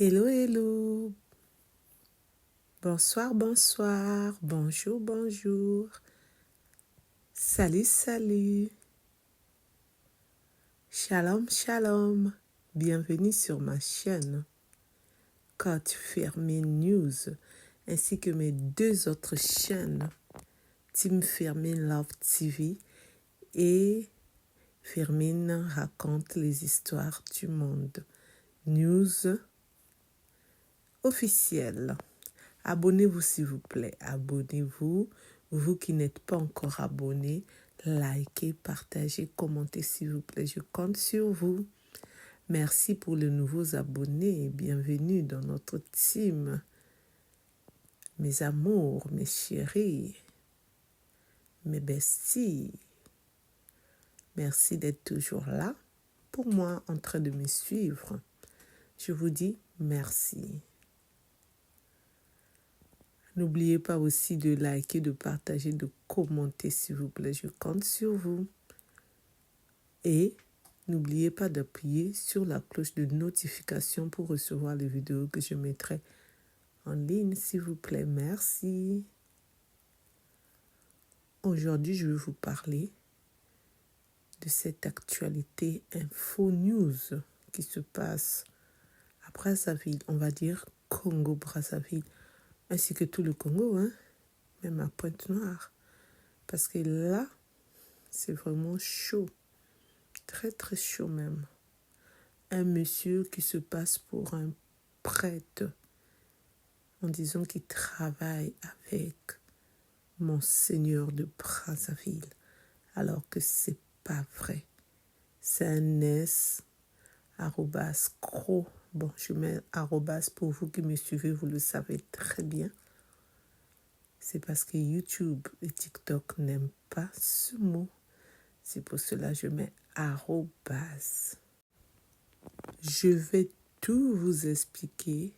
Hello, hello. Bonsoir, bonsoir. Bonjour, bonjour. Salut, salut. Shalom, shalom. Bienvenue sur ma chaîne. Côte Fermée News, ainsi que mes deux autres chaînes, Team Fermine Love TV et Fermine raconte les histoires du monde. News officielle. Abonnez-vous s'il vous plaît, abonnez-vous. Vous qui n'êtes pas encore abonnés, likez, partagez, commentez s'il vous plaît. Je compte sur vous. Merci pour les nouveaux abonnés. Bienvenue dans notre team. Mes amours, mes chéris, mes besties. Merci d'être toujours là pour moi en train de me suivre. Je vous dis merci. N'oubliez pas aussi de liker, de partager, de commenter s'il vous plaît. Je compte sur vous. Et n'oubliez pas d'appuyer sur la cloche de notification pour recevoir les vidéos que je mettrai en ligne s'il vous plaît. Merci. Aujourd'hui, je vais vous parler de cette actualité Info News qui se passe à Brazzaville, on va dire Congo-Brazzaville, ainsi que tout le Congo, même à Pointe-Noire. Parce que là, c'est vraiment chaud, très très chaud même. Un monsieur qui se passe pour un prêtre en disant qu'il travaille avec Monseigneur de Brazzaville, alors que c'est pas vrai. C'est un S, arrobas, cro. Bon, je mets arrobas pour vous qui me suivez, vous le savez très bien. C'est parce que YouTube et TikTok n'aiment pas ce mot. C'est pour cela que je mets arrobas. Je vais tout vous expliquer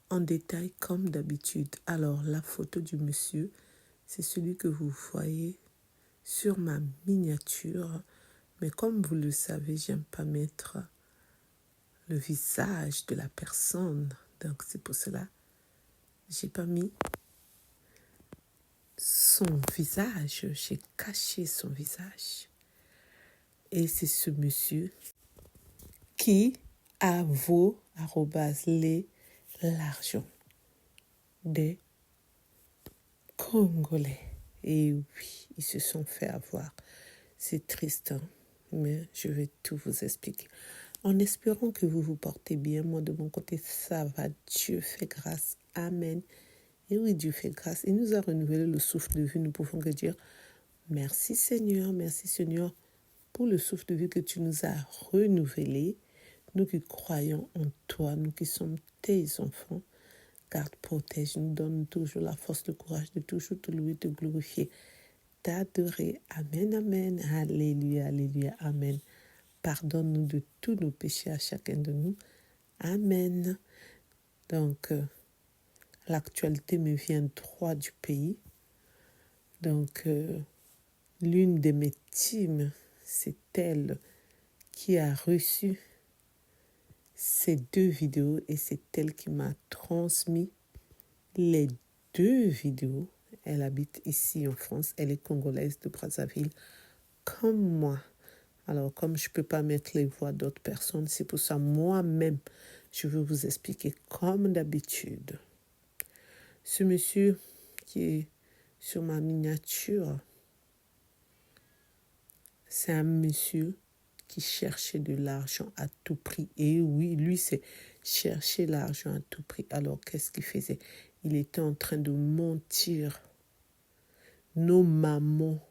en détail comme d'habitude. Alors, la photo du monsieur, c'est celui que vous voyez sur ma miniature. Mais comme vous le savez, j'aime pas mettre le visage de la personne. Donc, c'est pour cela que j'ai pas mis son visage. J'ai caché son visage. Et c'est ce monsieur qui a vaut, l'argent des Congolais. Et oui, ils se sont fait avoir. C'est triste, mais je vais tout vous expliquer. En espérant que vous vous portez bien, moi de mon côté, ça va. Dieu fait grâce. Amen. Et oui, Dieu fait grâce. Il nous a renouvelé le souffle de vie. Nous pouvons que dire merci Seigneur pour le souffle de vie que tu nous as renouvelé. Nous qui croyons en toi, nous qui sommes tes enfants, garde, protège, nous donne toujours la force, le courage de toujours te louer, te glorifier, t'adorer. Amen, amen. Alléluia, alléluia, amen. Pardonne-nous de tous nos péchés à chacun de nous. Amen. Donc, l'actualité me vient droit du pays. Donc, l'une de mes teams, c'est elle qui a reçu ces deux vidéos et c'est elle qui m'a transmis les deux vidéos. Elle habite ici en France, elle est congolaise de Brazzaville, comme moi. Alors, comme je ne peux pas mettre les voix d'autres personnes, c'est pour ça moi-même, je veux vous expliquer comme d'habitude. Ce monsieur qui est sur ma miniature, c'est un monsieur qui cherchait de l'argent à tout prix. Et oui, lui, c'est chercher l'argent à tout prix. Alors, qu'est-ce qu'il faisait? Il était en train de mentir. Nos mamans,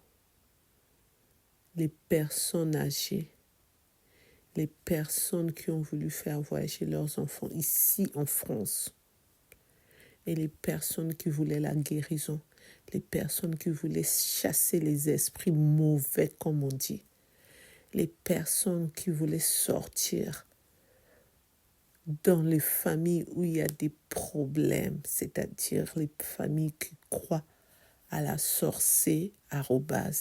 les personnes âgées, les personnes qui ont voulu faire voyager leurs enfants ici en France, et les personnes qui voulaient la guérison, les personnes qui voulaient chasser les esprits mauvais, comme on dit, les personnes qui voulaient sortir dans les familles où il y a des problèmes, c'est-à-dire les familles qui croient à la sorcellerie,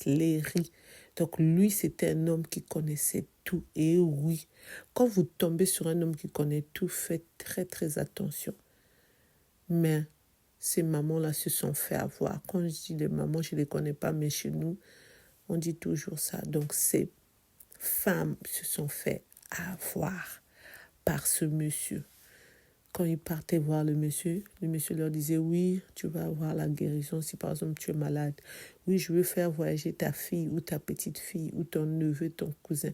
@léry. Donc lui, c'était un homme qui connaissait tout. Et oui, quand vous tombez sur un homme qui connaît tout, faites très très attention. Mais ces mamans-là se sont fait avoir. Quand je dis des mamans, je ne les connais pas, mais chez nous, on dit toujours ça. Donc ces femmes se sont fait avoir par ce monsieur. Quand ils partaient voir le monsieur leur disait, oui, tu vas avoir la guérison si par exemple tu es malade. Oui, je veux faire voyager ta fille ou ta petite fille ou ton neveu, ton cousin.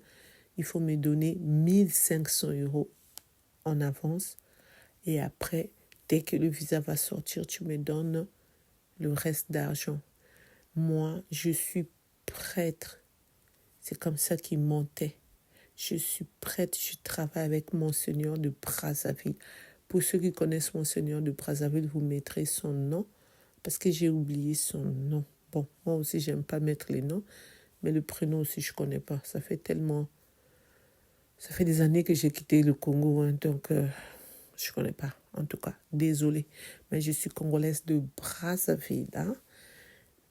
Il faut me donner 1500 € en avance. Et après, dès que le visa va sortir, tu me donnes le reste d'argent. Moi, je suis prêtre. C'est comme ça qu'il montait. Je suis prête, je travaille avec Monseigneur de Brazzaville. Pour ceux qui connaissent Monseigneur de Brazzaville, vous mettrez son nom, parce que j'ai oublié son nom. Bon, moi aussi, j'aime pas mettre les noms, mais le prénom aussi, je connais pas. Ça fait des années que j'ai quitté le Congo, hein, donc je connais pas, en tout cas. Désolée, mais je suis congolaise de Brazzaville, hein.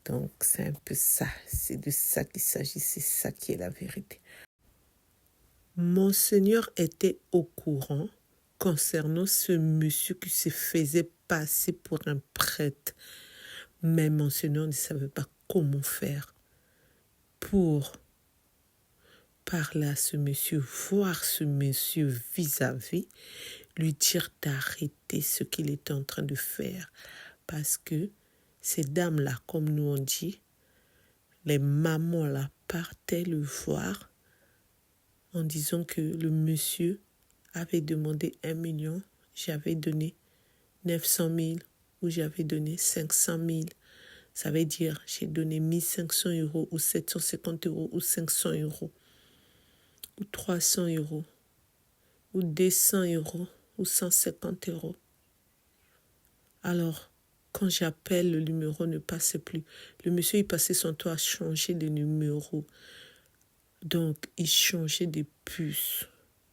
Donc, c'est un peu ça. C'est de ça qu'il s'agit, c'est ça qui est la vérité. Monseigneur était au courant concernant ce monsieur qui se faisait passer pour un prêtre. Mais Monseigneur ne savait pas comment faire pour parler à ce monsieur, voir ce monsieur vis-à-vis, lui dire d'arrêter ce qu'il était en train de faire. Parce que ces dames-là, comme nous on dit, les mamans-là partaient le voir en disant que le monsieur avait demandé 1 million, j'avais donné 900 000 ou j'avais donné 500 000. Ça veut dire j'ai donné 1500 € ou 750 € ou 500 € ou 300 € ou 200 € ou 150 €. Alors, quand j'appelle, le numéro ne passe plus. Le monsieur, il passait son temps à changer de numéro. Donc, il changeait des puces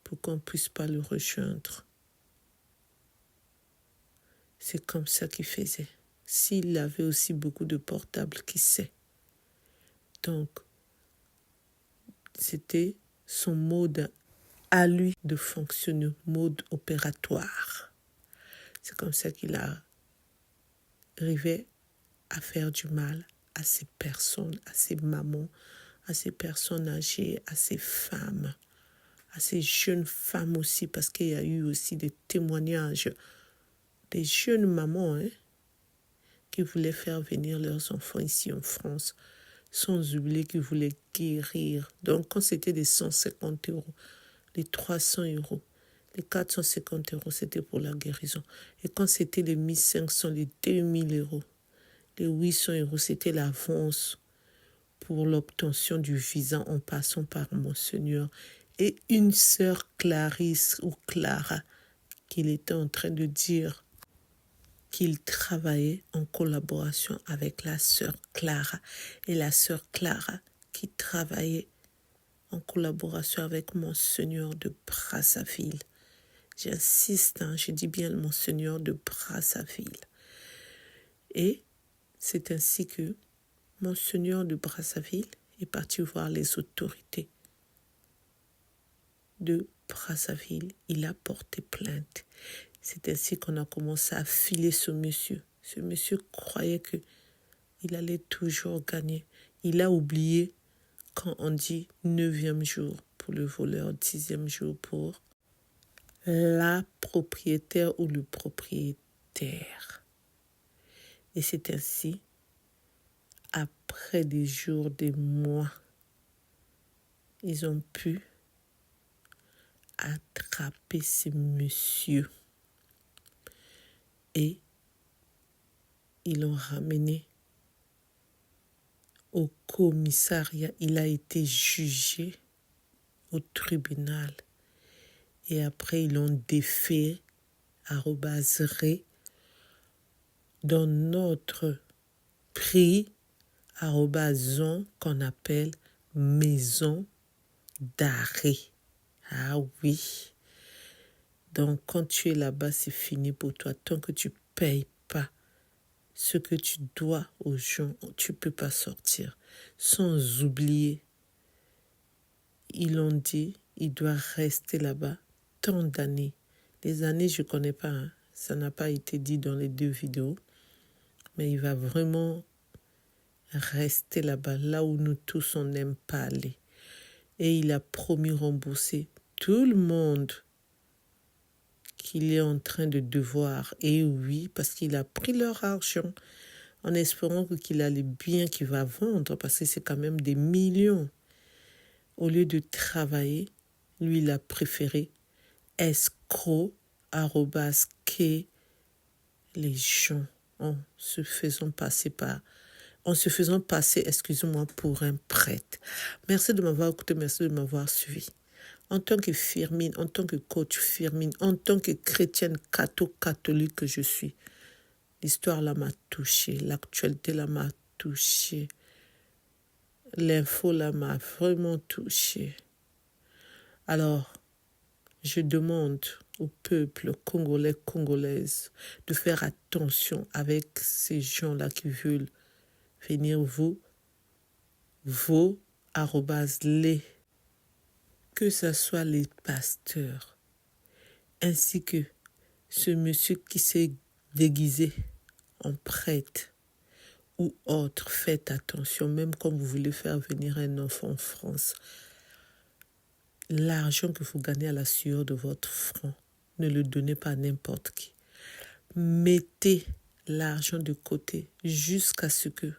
pour qu'on ne puisse pas le rejoindre. C'est comme ça qu'il faisait. S'il avait aussi beaucoup de portables, qui sait? Donc, c'était son mode à lui de fonctionner, mode opératoire. C'est comme ça qu'il arrivait à faire du mal à ces personnes, à ces mamans, à ces personnes âgées, à ces femmes, à ces jeunes femmes aussi, parce qu'il y a eu aussi des témoignages des jeunes mamans, hein, qui voulaient faire venir leurs enfants ici en France, sans oublier qu'ils voulaient guérir. Donc, quand c'était des 150 €, les 300 €, les 450 €, c'était pour la guérison. Et quand c'était les 1500, les 2000 €, les 800 €, c'était l'avance pour l'obtention du visa en passant par Monseigneur. Et une sœur Clarisse ou Clara, qu'il était en train de dire qu'il travaillait en collaboration avec la sœur Clara. Et la sœur Clara qui travaillait en collaboration avec Monseigneur de Brazzaville. J'insiste, hein, je dis bien Monseigneur de Brazzaville. Et c'est ainsi que Monseigneur de Brazzaville est parti voir les autorités de Brazzaville. Il a porté plainte. C'est ainsi qu'on a commencé à filer ce monsieur. Ce monsieur croyait qu'il allait toujours gagner. Il a oublié quand on dit 9e jour pour le voleur, 10e jour pour la propriétaire ou le propriétaire. Et c'est ainsi, après des jours, des mois, ils ont pu attraper ce monsieur. Et ils l'ont ramené au commissariat. Il a été jugé au tribunal. Et après, ils l'ont défait @ dans notre prix @ qu'on appelle maison d'arrêt. Ah oui. Donc, quand tu es là-bas, c'est fini pour toi. Tant que tu ne payes pas ce que tu dois aux gens, tu ne peux pas sortir. Sans oublier, ils l'ont dit, il doit rester là-bas tant d'années. Les années, je ne connais pas, hein. Ça n'a pas été dit dans les 2 vidéos, mais il va vraiment rester là-bas, là où nous tous, on n'aime pas aller. Et il a promis rembourser tout le monde qu'il est en train de devoir. Et oui, parce qu'il a pris leur argent en espérant qu'il a les biens qu'il va vendre, parce que c'est quand même des millions. Au lieu de travailler, lui, il a préféré escroc, que les gens en se faisant passer, excusez-moi, pour un prêtre. Merci de m'avoir écouté, merci de m'avoir suivi. En tant que Firmine, en tant que coach Firmine, en tant que chrétienne catholique que je suis, l'histoire là m'a touchée, l'actualité là m'a touchée, l'info là m'a vraiment touchée. Alors, je demande au peuple congolais, congolaises, de faire attention avec ces gens-là qui veulent venir les, que ce soit les pasteurs, ainsi que ce monsieur qui s'est déguisé en prêtre ou autre. Faites attention, même quand vous voulez faire venir un enfant en France. L'argent que vous gagnez à la sueur de votre front, ne le donnez pas à n'importe qui. Mettez l'argent de côté jusqu'à ce que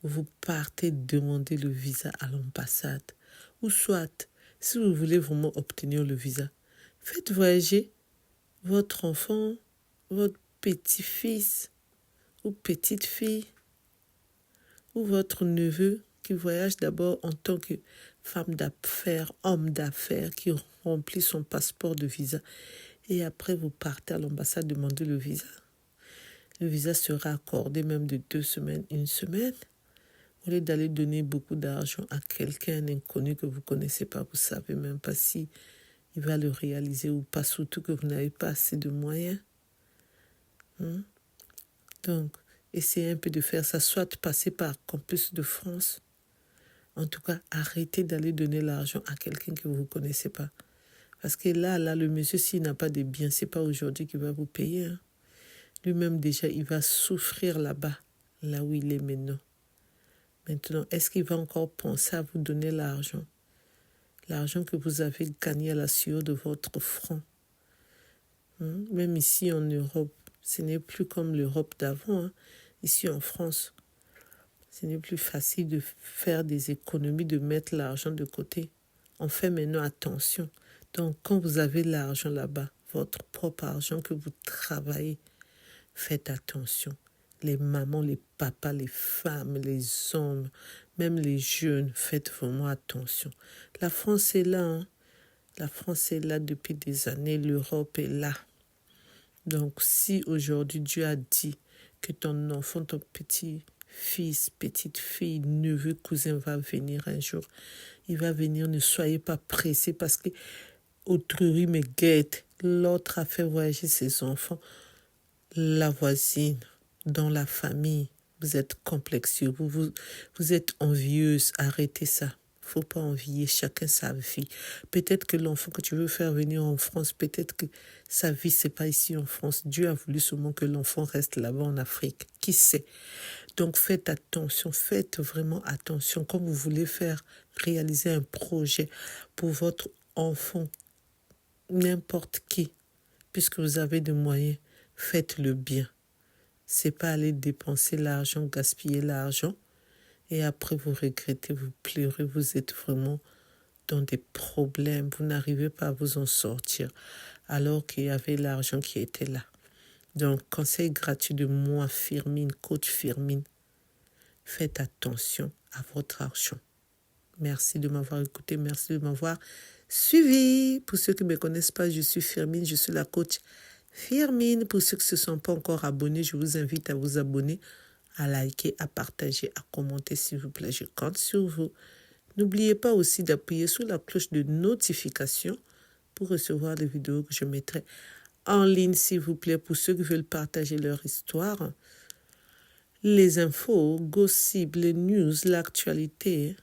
vous partez demander le visa à l'ambassade. Ou soit, si vous voulez vraiment obtenir le visa, faites voyager votre enfant, votre petit-fils ou petite-fille ou votre neveu qui voyage d'abord en tant que femme d'affaires, homme d'affaires, qui remplit son passeport de visa. Et après, vous partez à l'ambassade demander le visa. Le visa sera accordé même de 2 semaines, 1 semaine. Au lieu d'aller donner beaucoup d'argent à quelqu'un, un inconnu que vous ne connaissez pas, vous ne savez même pas si il va le réaliser ou pas, surtout que vous n'avez pas assez de moyens. Donc, essayez un peu de faire ça, soit passer par Campus de France. En tout cas, arrêtez d'aller donner l'argent à quelqu'un que vous ne connaissez pas. Parce que là, le monsieur, s'il n'a pas de biens, ce n'est pas aujourd'hui qu'il va vous payer. Hein. Lui-même, déjà, il va souffrir là-bas, là où il est maintenant. Maintenant, est-ce qu'il va encore penser à vous donner l'argent? L'argent que vous avez gagné à la sueur de votre front. Même ici en Europe, ce n'est plus comme l'Europe d'avant. Hein. Ici en France, ce n'est plus facile de faire des économies, de mettre l'argent de côté. On fait maintenant attention. Donc, quand vous avez l'argent là-bas, votre propre argent que vous travaillez, faites attention. Les mamans, les papas, les femmes, les hommes, même les jeunes, faites vraiment attention. La France est là. Hein? La France est là depuis des années. L'Europe est là. Donc, si aujourd'hui Dieu a dit que ton enfant, ton petit-fils, petite-fille, neveu, cousin va venir un jour, il va venir, ne soyez pas pressés parce que autrui me guette. L'autre a fait voyager ses enfants. La voisine, dans la famille, vous êtes complexieux, vous êtes envieuse, arrêtez ça. Il ne faut pas envier chacun sa vie. Peut-être que l'enfant que tu veux faire venir en France, peut-être que sa vie, ce n'est pas ici en France. Dieu a voulu seulement que l'enfant reste là-bas en Afrique. Qui sait? Donc faites attention, faites vraiment attention. Quand vous voulez faire réaliser un projet pour votre enfant, n'importe qui, puisque vous avez des moyens, faites-le bien. C'est pas aller dépenser l'argent, gaspiller l'argent, et après vous regrettez, vous pleurez, vous êtes vraiment dans des problèmes, vous n'arrivez pas à vous en sortir, alors qu'il y avait l'argent qui était là. Donc, conseil gratuit de moi, Firmine, coach Firmine, faites attention à votre argent. Merci de m'avoir écouté, merci de m'avoir suivi. Pour ceux qui ne me connaissent pas, je suis Firmine, je suis la coach Firmine. Pour ceux qui ne se sont pas encore abonnés, je vous invite à vous abonner, à liker, à partager, à commenter, s'il vous plaît. Je compte sur vous. N'oubliez pas aussi d'appuyer sur la cloche de notification pour recevoir les vidéos que je mettrai en ligne, s'il vous plaît, pour ceux qui veulent partager leur histoire. Les infos, gossip, les news, l'actualité.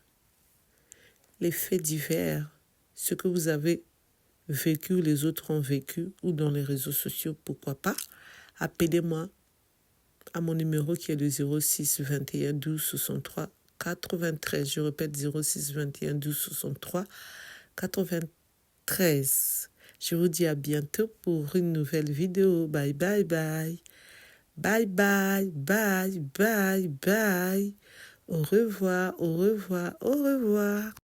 les faits divers, ce que vous avez vécu, les autres ont vécu, ou dans les réseaux sociaux, pourquoi pas. Appelez-moi à mon numéro qui est le 06 21 12 63 93. Je répète, 06 21 12 63 93. Je vous dis à bientôt pour une nouvelle vidéo. Bye bye bye. Bye bye bye bye bye. Au revoir, au revoir, au revoir.